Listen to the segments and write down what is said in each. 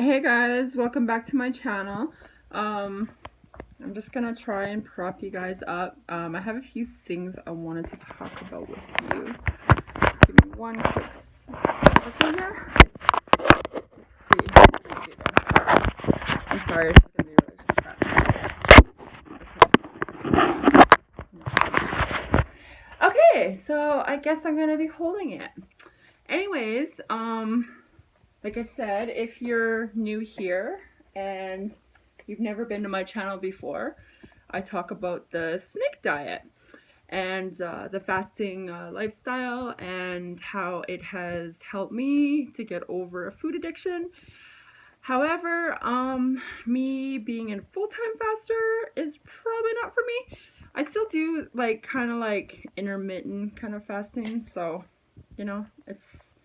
Hey guys, welcome back to my channel. I'm just gonna try and prop you guys up. I have a few things I wanted to talk about with you. Give me one quick second here. Let's see how we do this. I'm sorry, it's just gonna be really crap. Okay, so I guess I'm gonna be holding it. Anyways, like I said, if you're new here and you've never been to my channel before, I talk about the snake diet and the fasting lifestyle and how it has helped me to get over a food addiction. However, me being a full-time faster is probably not for me. I still do like kind of like intermittent kind of fasting, so it's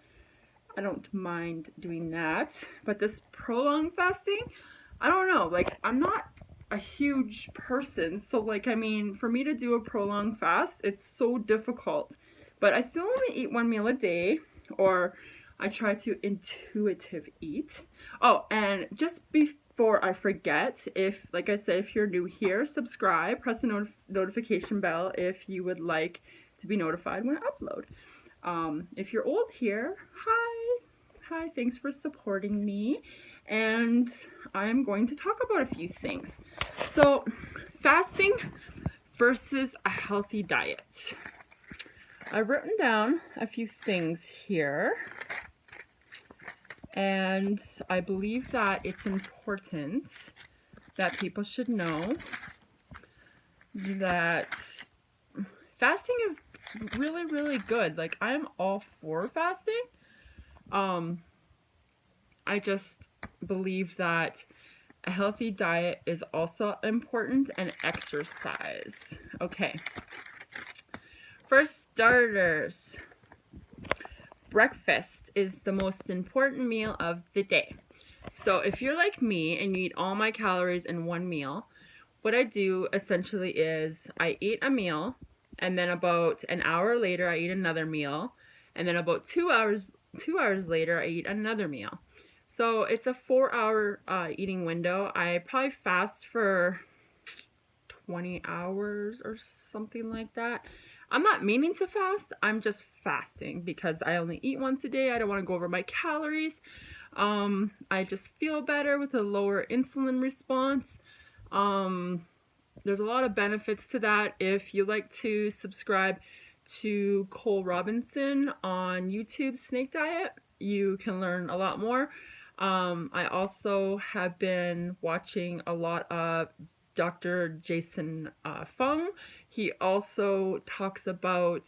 I don't mind doing that. But this prolonged fasting, I don't know. Like, I'm not a huge person. So, like, I mean, for me to do a prolonged fast, it's so difficult. But I still only eat one meal a day, or I try to intuitive eat. Oh, and just before I forget, if, like I said, if you're new here, subscribe, press the notification bell if you would like to be notified when I upload. If you're old here, hi, thanks for supporting me. And I'm going to talk about a few things. So, fasting versus a healthy diet. I've written down a few things here, and I believe that it's important that people should know that fasting is really, really good. Like, I'm all for fasting. I just believe that a healthy diet is also important, and exercise. Okay. For starters, breakfast is the most important meal of the day. So if you're like me and you eat all my calories in one meal, what I do essentially is I eat a meal, and then about an hour later I eat another meal, and then about 2 hours later I eat another meal. So it's a 4 hour eating window. I probably fast for 20 hours or something like that. I'm not meaning to fast. I'm just fasting because I only eat once a day. I don't want to go over my calories. I just feel better with a lower insulin response. There's a lot of benefits to that. If you like to subscribe to Cole Robinson on YouTube Snake Diet, you can learn a lot more. I also have been watching a lot of Dr. Jason Fung. He also talks about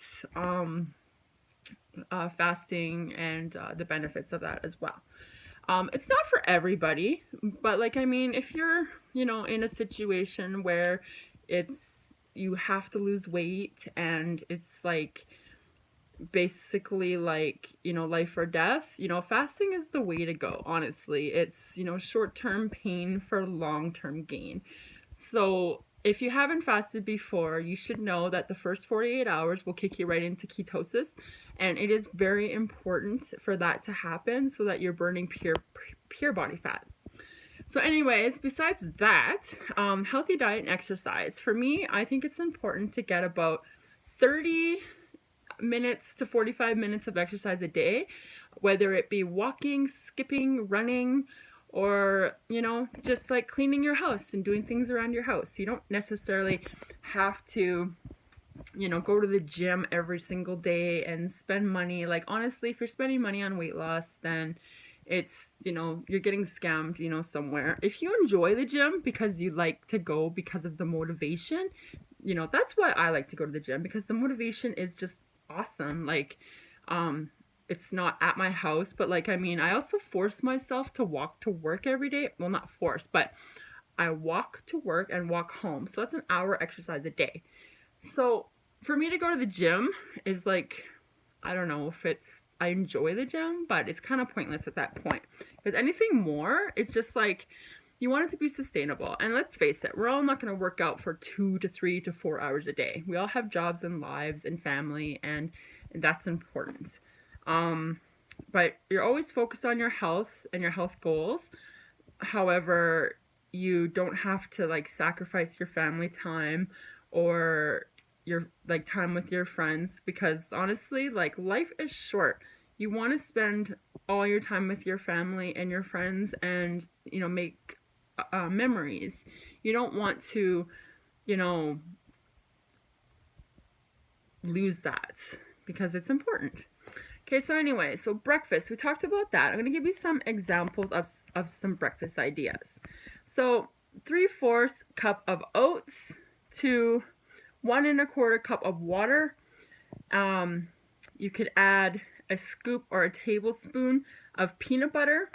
fasting and the benefits of that as well. It's not for everybody, but like, I mean, if you're, in a situation where you have to lose weight and it's like, basically like, life or death, fasting is the way to go, honestly. It's, short-term pain for long-term gain. So if you haven't fasted before, you should know that the first 48 hours will kick you right into ketosis, and it is very important for that to happen so that you're burning pure body fat. So anyways, besides that, healthy diet and exercise. For me, I think it's important to get about 30 minutes to 45 minutes of exercise a day, whether it be walking, skipping, running, or, just like cleaning your house and doing things around your house. You don't necessarily have to, go to the gym every single day and spend money. Like, honestly, if you're spending money on weight loss, then it's, you're getting scammed, somewhere. If you enjoy the gym because you like to go because of the motivation, that's why I like to go to the gym, because the motivation is just awesome. Like, it's not at my house, but like, I mean, I also force myself to walk to work every day. Well, not force, but I walk to work and walk home. So that's an hour exercise a day. So for me to go to the gym is like, I don't know if I enjoy the gym, but it's kind of pointless at that point. Because anything more is just like, you want it to be sustainable. And let's face it, we're all not going to work out for 2 to 3 to 4 hours a day. We all have jobs and lives and family, and that's important. But you're always focused on your health and your health goals. However, you don't have to like sacrifice your family time or your like time with your friends, because honestly, like life is short. You want to spend all your time with your family and your friends and, make memories. You don't want to, you know, lose that because it's important. Okay, so anyway, so breakfast, we talked about that. I'm going to give you some examples of some breakfast ideas. So 3/4 cup of oats to 1 1/4 cup of water. You could add a scoop or a tablespoon of peanut butter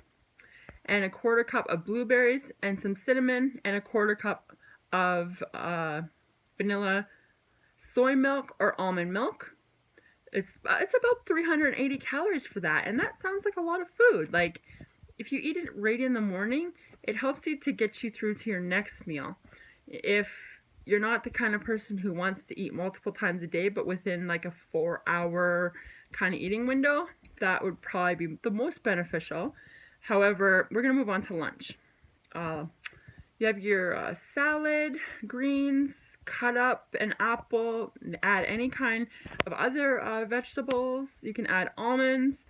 and 1/4 cup of blueberries and some cinnamon and 1/4 cup of vanilla soy milk or almond milk. It's about 380 calories for that, and that sounds like a lot of food. Like if you eat it right in the morning, it helps you to get you through to your next meal. If you're not the kind of person who wants to eat multiple times a day, but within like a 4-hour kind of eating window, that would probably be the most beneficial. However, we're going to move on to lunch. You have your salad, greens, cut up an apple, add any kind of other vegetables. You can add almonds,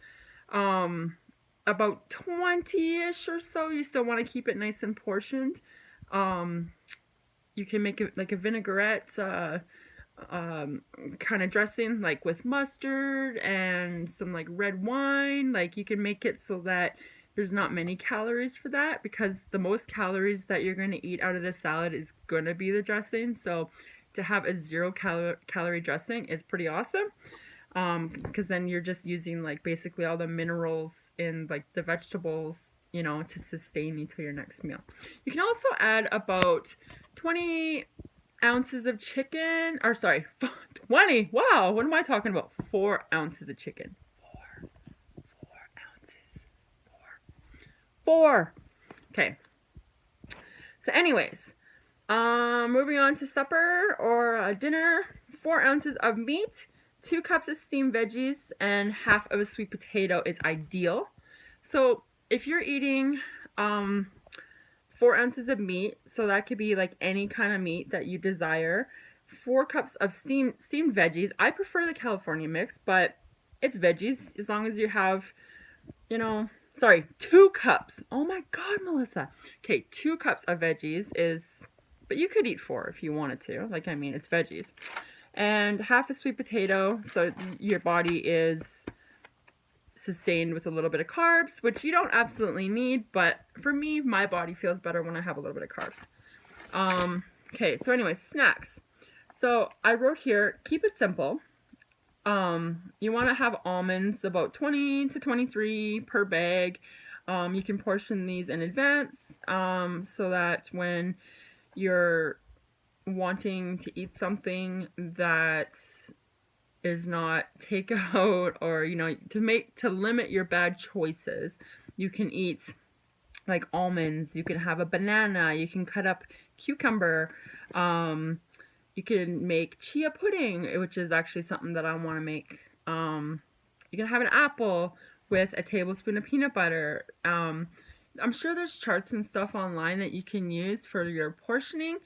about 20-ish or so. You still want to keep it nice and portioned. You can make it like a vinaigrette kind of dressing, like with mustard and some like red wine. Like you can make it so that there's not many calories for that, because the most calories that you're going to eat out of the salad is going to be the dressing. So to have a 0 calorie dressing is pretty awesome, because then you're just using like basically all the minerals in like the vegetables, to sustain you till your next meal. You can also add about 20 ounces of chicken, or sorry, 20. Wow, what am I talking about? 4 ounces of chicken. 4 ounces. 4. Okay. So anyways, moving on to supper or dinner. 4 ounces of meat, 2 cups of steamed veggies, and half of a sweet potato is ideal. So if you're eating 4 ounces of meat, so that could be like any kind of meat that you desire. 4 cups of steamed veggies. I prefer the California mix, but it's veggies as long as you have, 2 cups. Oh my God, Melissa. Okay, 2 cups of veggies is, but you could eat 4 if you wanted to. Like, I mean, it's veggies. And half a sweet potato, so your body is sustained with a little bit of carbs, which you don't absolutely need, but for me, my body feels better when I have a little bit of carbs. Okay, so anyways, snacks. So I wrote here, keep it simple. You want to have almonds, about 20 to 23 per bag. You can portion these in advance, so that when you're wanting to eat something that is not takeout, or to limit your bad choices, you can eat like almonds, you can have a banana, you can cut up cucumber, you can make chia pudding, which is actually something that I want to make. You can have an apple with a tablespoon of peanut butter. I'm sure there's charts and stuff online that you can use for your portioning,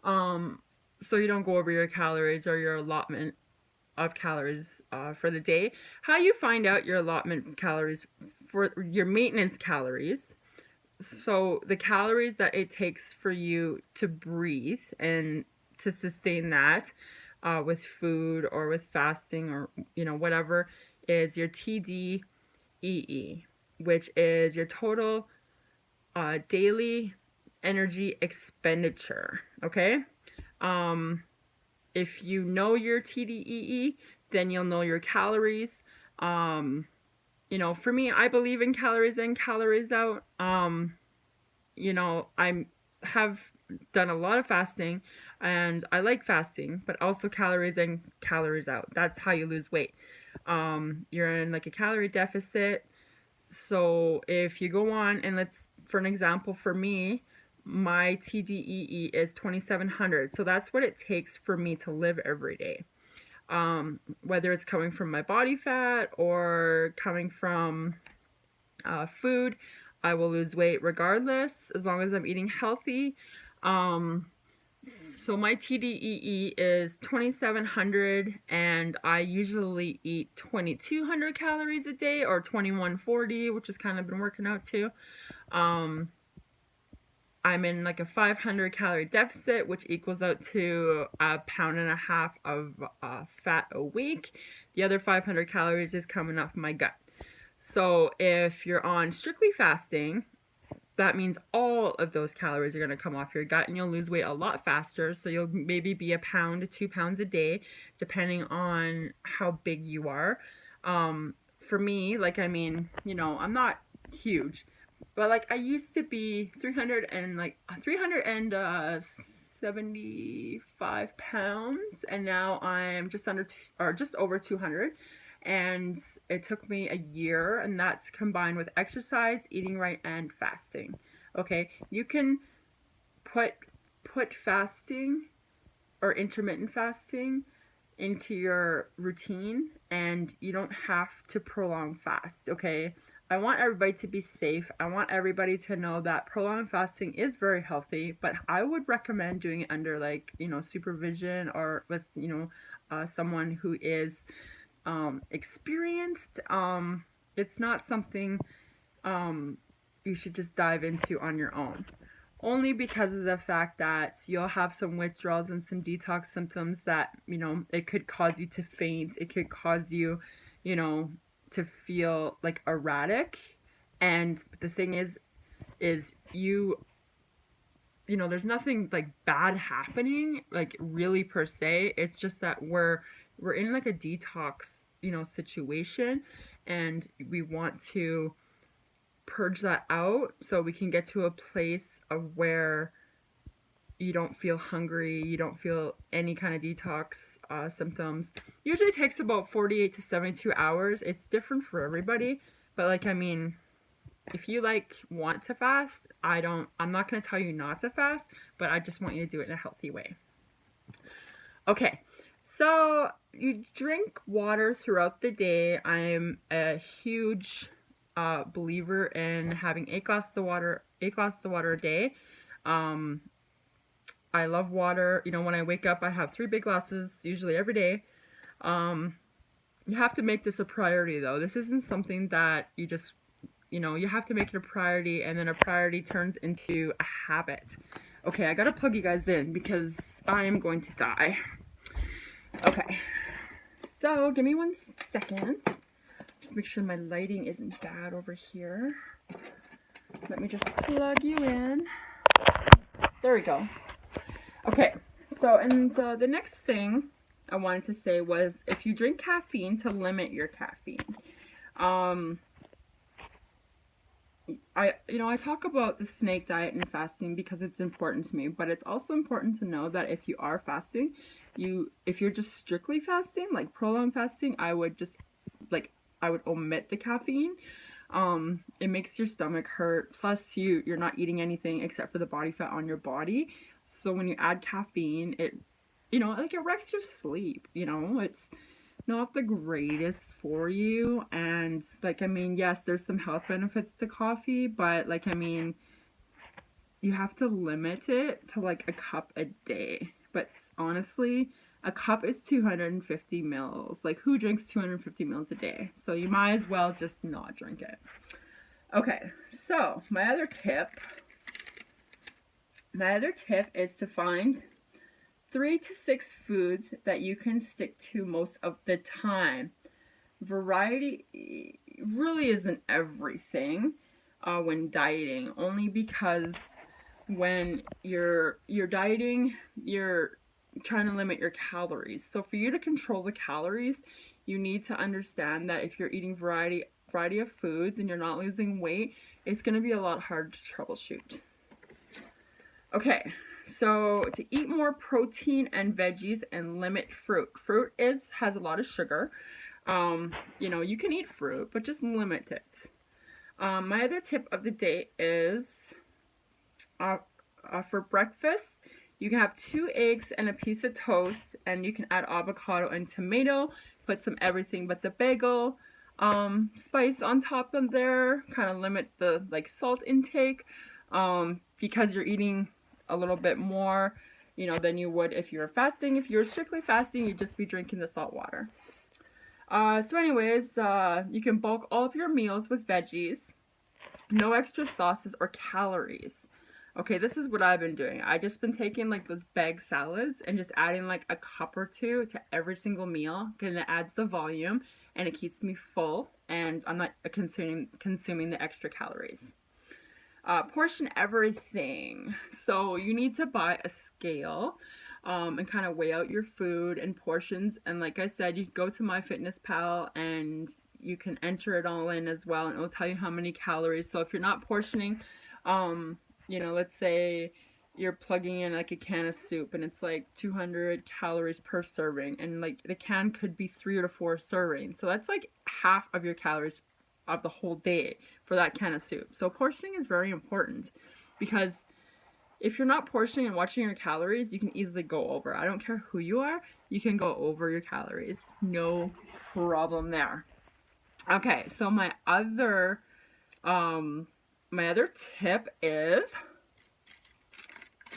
so you don't go over your calories or your allotment of calories for the day. How you find out your allotment calories for your maintenance calories, so the calories that it takes for you to breathe and to sustain that with food or with fasting or whatever, is your TDEE, which is your total daily energy expenditure. Okay, if you know your TDEE, then you'll know your calories. For me, I believe in calories in, calories out. I have done a lot of fasting, and I like fasting, but also calories in, calories out. That's how you lose weight. You're in like a calorie deficit. So if you go on, and for an example, for me, my TDEE is 2,700. So that's what it takes for me to live every day. Whether it's coming from my body fat or coming from food, I will lose weight regardless as long as I'm eating healthy. So my TDEE is 2,700, and I usually eat 2,200 calories a day, or 2,140, which has kind of been working out too. I'm in like a 500 calorie deficit, which equals out to 1.5 pounds of fat a week. The other 500 calories is coming off my gut. So if you're on strictly fasting, that means all of those calories are going to come off your gut, and you'll lose weight a lot faster. So you'll maybe be 1 pound to 2 pounds a day, depending on how big you are. For me, like, I mean, you know, I'm not huge, but like I used to be 375 pounds, and now I'm just under or just over 200. And it took me a year, and that's combined with exercise, eating right, and fasting. Okay, you can put fasting or intermittent fasting into your routine, and you don't have to prolong fast. Okay, I want everybody to be safe. I want everybody to know that prolonged fasting is very healthy, but I would recommend doing it under, like, you know, supervision, or with, you know, someone who is experienced. It's not something you should just dive into on your own, only because of the fact that you'll have some withdrawals and some detox symptoms that, you know, it could cause you to faint. It could cause you, you know, to feel like erratic. And the thing is you know, there's nothing like bad happening, like, really, per se. It's just that we're in like a detox, you know, situation, and we want to purge that out so we can get to a place of where you don't feel hungry, you don't feel any kind of detox symptoms. Usually takes about 48 to 72 hours. It's different for everybody, but like, I mean, if you like want to fast, I'm not going to tell you not to fast, but I just want you to do it in a healthy way. Okay, so you drink water throughout the day. I'm a huge believer in having 8 glasses of water a day. I love water. You know, when I wake up, I have 3 big glasses usually every day. You have to make this a priority, though. This isn't something that you just, you know, you have to make it a priority, and then a priority turns into a habit. Okay, I gotta plug you guys in because I am going to die. Okay, so give me 1 second. Just make sure my lighting isn't bad over here. Let me just plug you in. There we go. Okay, so, and the next thing I wanted to say was, if you drink caffeine, to limit your caffeine. I talk about the snake diet and fasting because it's important to me, but it's also important to know that if you are fasting, if you're just strictly fasting, like prolonged fasting, I would omit the caffeine. It makes your stomach hurt. Plus, you're not eating anything except for the body fat on your body. So when you add caffeine, it wrecks your sleep. You know, it's not the greatest for you. And like, I mean, yes, there's some health benefits to coffee, but like, I mean, you have to limit it to like a cup a day. But honestly, a cup is 250 mils. Like, who drinks 250 mils a day? So you might as well just not drink it. Okay, so my other tip is to find 3 to 6 foods that you can stick to most of the time. Variety really isn't everything when dieting, only because when you're dieting, you're trying to limit your calories. So for you to control the calories, you need to understand that if you're eating variety of foods and you're not losing weight, it's going to be a lot harder to troubleshoot. Okay, so to eat more protein and veggies and limit fruit. Fruit has a lot of sugar. You can eat fruit, but just limit it. My other tip of the day is for breakfast, you can have 2 eggs and a piece of toast, and you can add avocado and tomato, put some everything but the bagel. spice on top of there, kind of limit the like salt intake, because you're eating a little bit more, than you would if you were fasting. If you're strictly fasting, you'd just be drinking the salt water. So anyways, you can bulk all of your meals with veggies. No extra sauces or calories. Okay, this is what I've been doing. I just been taking like those bag salads and just adding like a cup or two to every single meal, because it adds the volume and it keeps me full, and I'm not consuming the extra calories. Portion everything. So you need to buy a scale, and kind of weigh out your food and portions. And like I said, you can go to MyFitnessPal and you can enter it all in as well, and it'll tell you how many calories. So if you're not portioning, let's say you're plugging in like a can of soup and it's like 200 calories per serving, and like the can could be 3 or 4 servings. So that's like half of your calories of the whole day for that can of soup. So portioning is very important, because if you're not portioning and watching your calories, you can easily go over. I don't care who you are, you can go over your calories. No problem there. Okay, so my other tip is,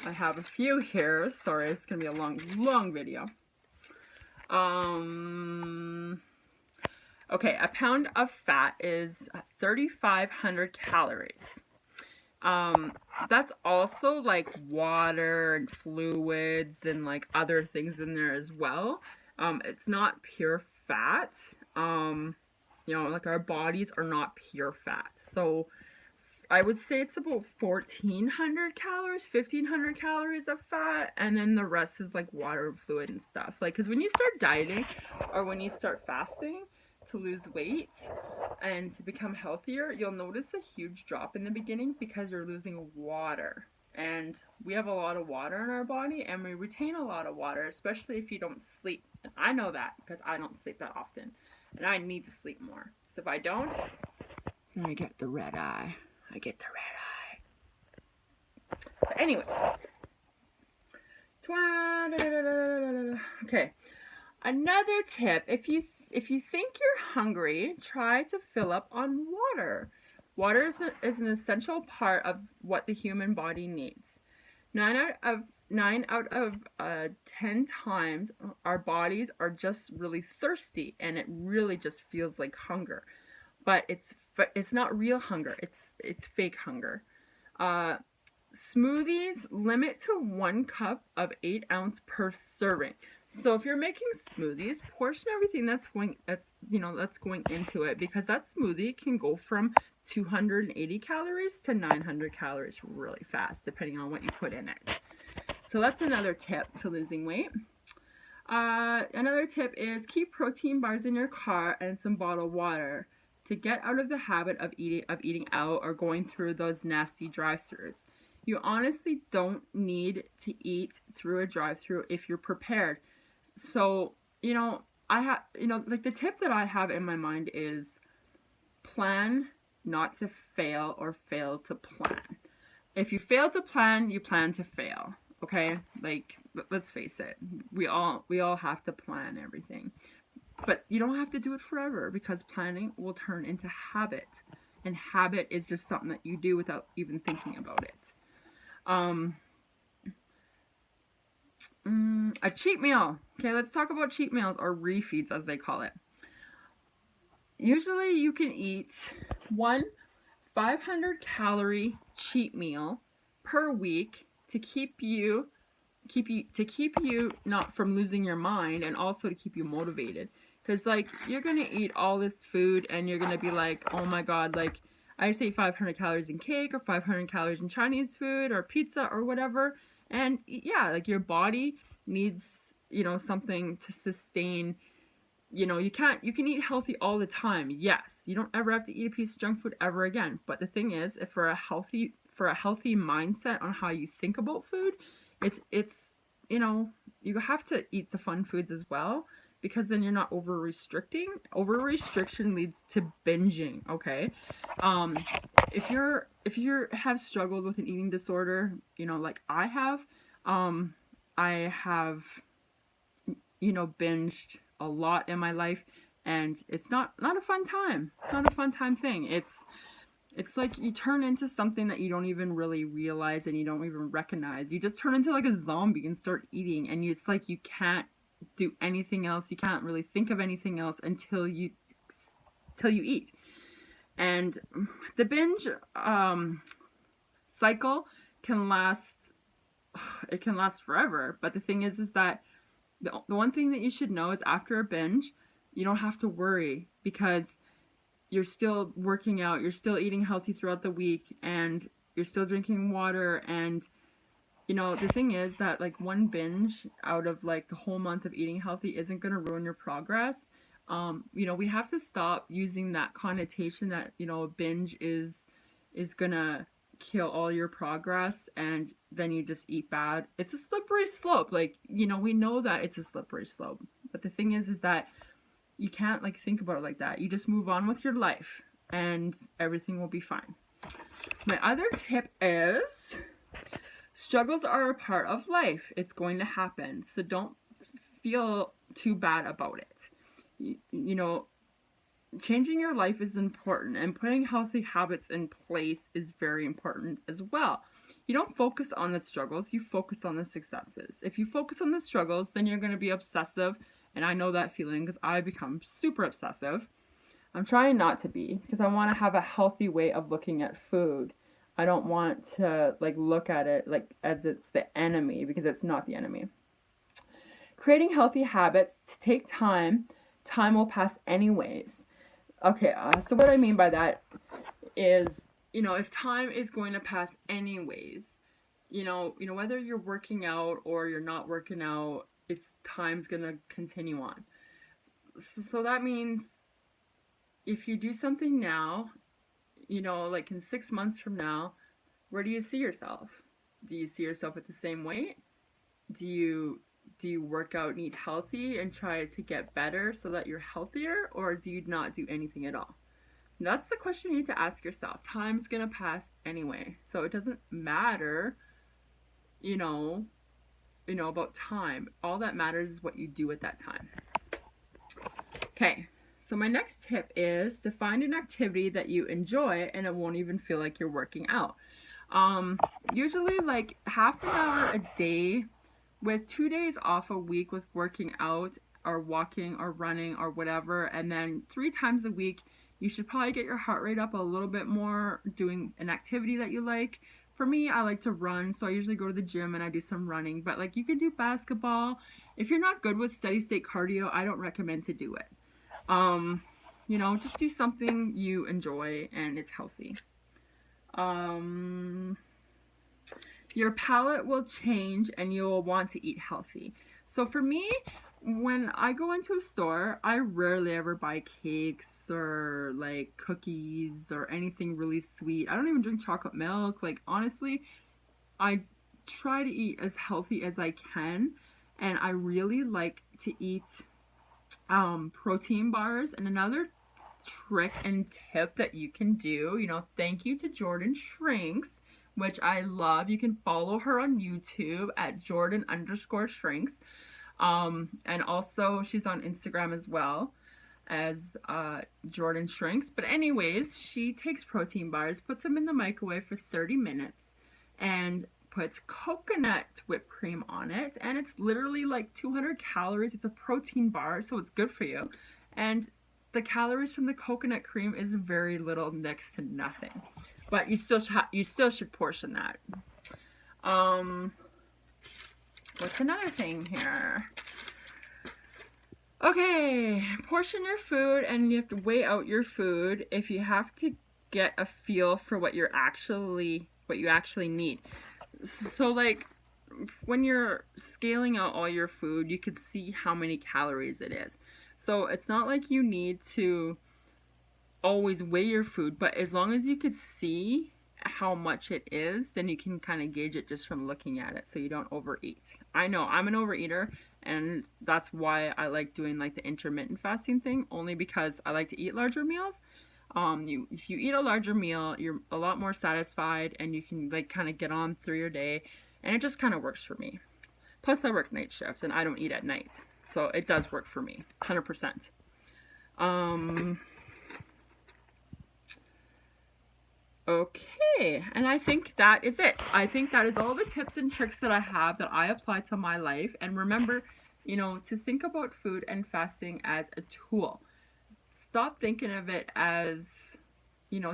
I have a few here. Sorry, it's gonna be a long video. Okay, a pound of fat is 3,500 calories. That's also like water and fluids and like other things in there as well. It's not pure fat. Like our bodies are not pure fat. So I would say it's about 1,400 calories, 1,500 calories of fat, and then the rest is like water and fluid and stuff. Like, because when you start dieting or when you start fasting to lose weight and to become healthier, you'll notice a huge drop in the beginning because you're losing water. And we have a lot of water in our body, and we retain a lot of water, especially if you don't sleep. And I know that because I don't sleep that often, and I need to sleep more. So if I don't, then I get the red eye. So anyways. Okay. Another tip, if you think you're hungry, try to fill up on water. Water is an essential part of what the human body needs. 9 out of 10 times our bodies are just really thirsty, and it really just feels like hunger. But it's not real hunger. It's fake hunger. Smoothies limit to 1 cup of 8 ounce per serving. So if you're making smoothies, portion everything that's going into it, because that smoothie can go from 280 calories to 900 calories really fast, depending on what you put in it. So that's another tip to losing weight. Another tip is keep protein bars in your car and some bottled water to get out of the habit of eating out or going through those nasty drive-thrus. You honestly don't need to eat through a drive-thru if you're prepared. So, like the tip that I have in my mind is plan not to fail or fail to plan. If you fail to plan, you plan to fail. Okay? Like, let's face it. We all have to plan everything. But you don't have to do it forever, because planning will turn into habit. And habit is just something that you do without even thinking about it. A cheat meal. Okay, let's talk about cheat meals, or refeeds as they call it. Usually you can eat one 500 calorie cheat meal per week to keep you not from losing your mind, and also to keep you motivated. Because like, you're gonna eat all this food and you're gonna be like, oh my god, like I say 500 calories in cake, or 500 calories in Chinese food or pizza or whatever. And yeah, like your body needs, something to sustain. You can eat healthy all the time. Yes, you don't ever have to eat a piece of junk food ever again. But the thing is, if for a healthy mindset on how you think about food, it's you have to eat the fun foods as well, because then you're not over restricting. Over restriction leads to binging. Okay, if you have struggled with an eating disorder, like I have binged a lot in my life, and it's not a fun time. It's not a fun time thing. It's like you turn into something that you don't even really realize and you don't even recognize. You just turn into like a zombie and start eating, and it's like you can't do anything else. You can't really think of anything else until you eat. And the binge cycle can last. It can last forever. But the thing is that the one thing that you should know is after a binge, you don't have to worry, because you're still working out, you're still eating healthy throughout the week, and you're still drinking water. And the thing is that like one binge out of like the whole month of eating healthy isn't going to ruin your progress. We have to stop using that connotation that a binge is gonna kill all your progress, and then you just eat bad. It's a slippery slope. Like, we know that it's a slippery slope, but the thing is that you can't like think about it like that. You just move on with your life and everything will be fine. My other tip is struggles are a part of life. It's going to happen. So don't feel too bad about it. Changing your life is important, and putting healthy habits in place is very important as well. You don't focus on the struggles, you focus on the successes. If you focus on the struggles, then you're going to be obsessive. And I know that feeling because I become super obsessive. I'm trying not to be, because I want to have a healthy way of looking at food. I don't want to like look at it like as it's the enemy, because it's not the enemy. Creating healthy habits to take time. Time will pass anyways. Okay, so what I mean by that is, if time is going to pass anyways, whether you're working out or you're not working out, time's gonna continue on. So that means if you do something now, like in 6 months from now, where do you see yourself? Do you see yourself at the same weight? Do you work out and eat healthy and try to get better so that you're healthier, or do you not do anything at all? And that's the question you need to ask yourself. Time's gonna pass anyway, so it doesn't matter, about time. All that matters is what you do at that time. Okay, so my next tip is to find an activity that you enjoy and it won't even feel like you're working out. Usually like half an hour a day, with 2 days off a week with working out or walking or running or whatever, and then 3 times a week, you should probably get your heart rate up a little bit more doing an activity that you like. For me, I like to run, so I usually go to the gym and I do some running, but like you can do basketball. If you're not good with steady state cardio, I don't recommend to do it. Just do something you enjoy and it's healthy. Your palate will change and you'll want to eat healthy. So for me, when I go into a store, I rarely ever buy cakes or like cookies or anything really sweet. I don't even drink chocolate milk. Like honestly, I try to eat as healthy as I can, and I really like to eat protein bars. And another trick and tip that you can do, thank you to Jordan Shrinks, which I love. You can follow her on YouTube at Jordan_Shrinks. And also she's on Instagram as well as Jordan Shrinks. But anyways, she takes protein bars, puts them in the microwave for 30 minutes, and puts coconut whipped cream on it. And it's literally like 200 calories. It's a protein bar, so it's good for you. And the calories from the coconut cream is very little, next to nothing. But you still should portion that. What's another thing here? Okay, portion your food, and you have to weigh out your food if you have to get a feel for what you actually need. So like when you're scaling out all your food, you could see how many calories it is. So it's not like you need to always weigh your food, but as long as you could see how much it is, then you can kind of gauge it just from looking at it so you don't overeat. I know I'm an overeater, and that's why I like doing like the intermittent fasting thing, only because I like to eat larger meals. If you eat a larger meal, you're a lot more satisfied, and you can like kind of get on through your day, and it just kind of works for me. Plus I work night shift and I don't eat at night, so it does work for me 100%. Okay, and I think that is it. I think that is all the tips and tricks that I have that I apply to my life. And remember, to think about food and fasting as a tool. Stop thinking of it as,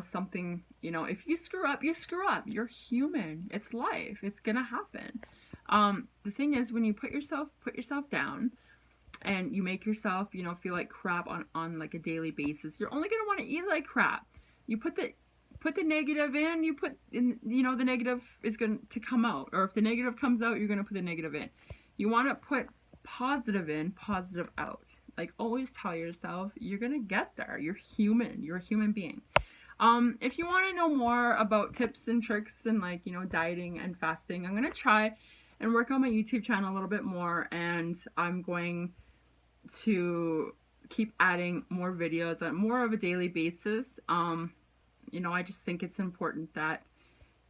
something, if you screw up, you screw up. You're human. It's life. It's gonna happen. The thing is, when you put yourself down and you make yourself, feel like crap on like a daily basis, you're only gonna want to eat like crap. You put the negative in, you put in, the negative is going to come out. Or if the negative comes out, you're going to put the negative in. You want to put positive in, positive out. Like, always tell yourself you're going to get there. You're human. You're a human being. If you want to know more about tips and tricks and like, dieting and fasting, I'm going to try and work on my YouTube channel a little bit more, and I'm going to keep adding more videos on more of a daily basis. I just think it's important that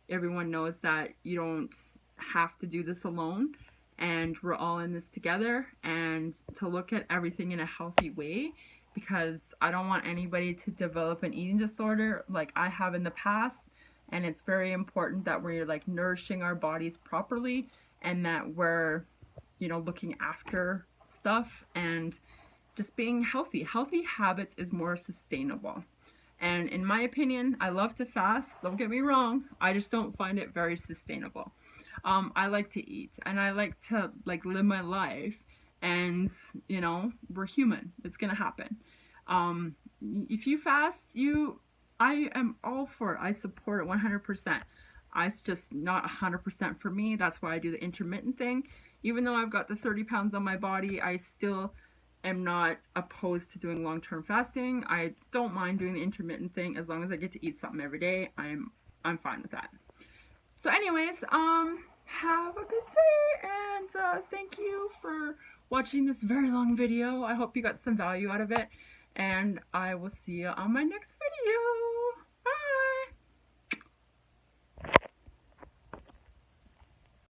everyone knows that you don't have to do this alone, and we're all in this together, and to look at everything in a healthy way, because I don't want anybody to develop an eating disorder like I have in the past. And it's very important that we're like nourishing our bodies properly, and that we're, looking after stuff and just being healthy. Healthy habits is more sustainable. And in my opinion, I love to fast. Don't get me wrong. I just don't find it very sustainable. I like to eat, and I like to live my life. And we're human. It's gonna happen. If you fast, I am all for it. I support it 100%. It's just not 100% for me. That's why I do the intermittent thing. Even though I've got the 30 pounds on my body, I still am not opposed to doing long-term fasting. I don't mind doing the intermittent thing as long as I get to eat something every day. I'm fine with that. So anyways, have a good day, and thank you for watching this very long video. I hope you got some value out of it, and I will see you on my next video.